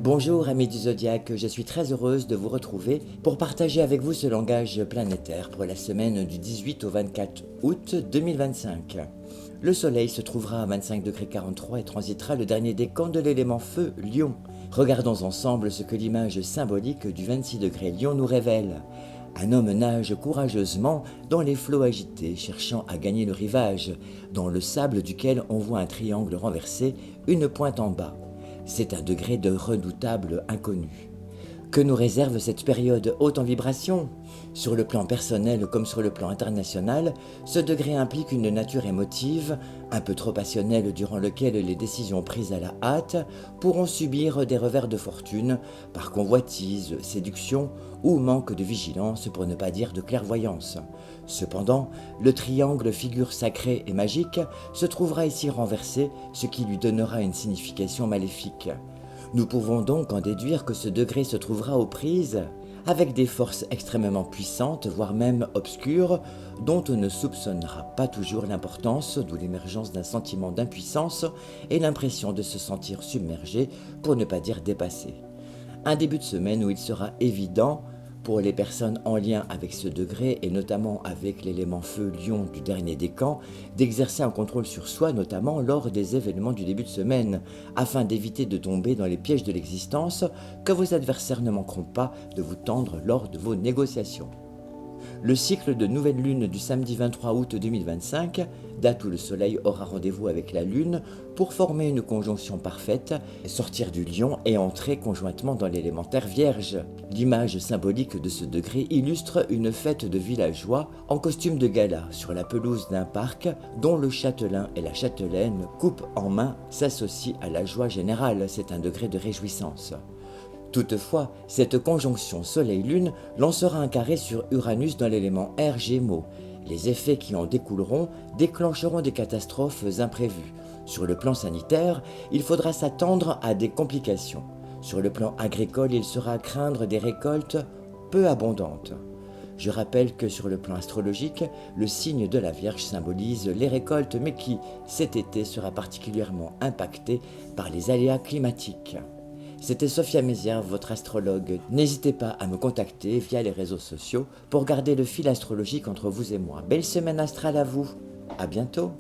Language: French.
Bonjour amis du Zodiaque, je suis très heureuse de vous retrouver pour partager avec vous ce langage planétaire pour la semaine du 18 au 24 août 2025. Le soleil se trouvera à 25,43 et transitera le dernier décan de l'élément feu, Lion. Regardons ensemble ce que l'image symbolique du 26 degré Lion nous révèle. Un homme nage courageusement dans les flots agités, cherchant à gagner le rivage, dans le sable duquel on voit un triangle renversé, une pointe en bas. C'est un degré de redoutable inconnu. Que nous réserve cette période haute en vibration? Sur le plan personnel comme sur le plan international, ce degré implique une nature émotive, un peu trop passionnelle durant lequel les décisions prises à la hâte pourront subir des revers de fortune par convoitise, séduction ou manque de vigilance pour ne pas dire de clairvoyance. Cependant, le triangle figure sacrée et magique se trouvera ici renversé, ce qui lui donnera une signification maléfique. Nous pouvons donc en déduire que ce degré se trouvera aux prises avec des forces extrêmement puissantes, voire même obscures, dont on ne soupçonnera pas toujours l'importance, d'où l'émergence d'un sentiment d'impuissance et l'impression de se sentir submergé, pour ne pas dire dépassé. Un début de semaine où il sera évident pour les personnes en lien avec ce degré, et notamment avec l'élément feu Lion du dernier décan, d'exercer un contrôle sur soi, notamment lors des événements du début de semaine, afin d'éviter de tomber dans les pièges de l'existence que vos adversaires ne manqueront pas de vous tendre lors de vos négociations. Le cycle de nouvelle lune du samedi 23 août 2025, date où le soleil aura rendez-vous avec la lune pour former une conjonction parfaite, sortir du lion et entrer conjointement dans l'élémentaire vierge. L'image symbolique de ce degré illustre une fête de villageois en costume de gala sur la pelouse d'un parc dont le châtelain et la châtelaine, coupe en main, s'associent à la joie générale. C'est un degré de réjouissance. Toutefois, cette conjonction Soleil-Lune lancera un carré sur Uranus dans l'élément air Gémeaux. Les effets qui en découleront déclencheront des catastrophes imprévues. Sur le plan sanitaire, il faudra s'attendre à des complications. Sur le plan agricole, il sera à craindre des récoltes peu abondantes. Je rappelle que sur le plan astrologique, le signe de la Vierge symbolise les récoltes, mais qui, cet été, sera particulièrement impacté par les aléas climatiques. C'était Sophia Mézia, votre astrologue. N'hésitez pas à me contacter via les réseaux sociaux pour garder le fil astrologique entre vous et moi. Belle semaine astrale à vous. À bientôt.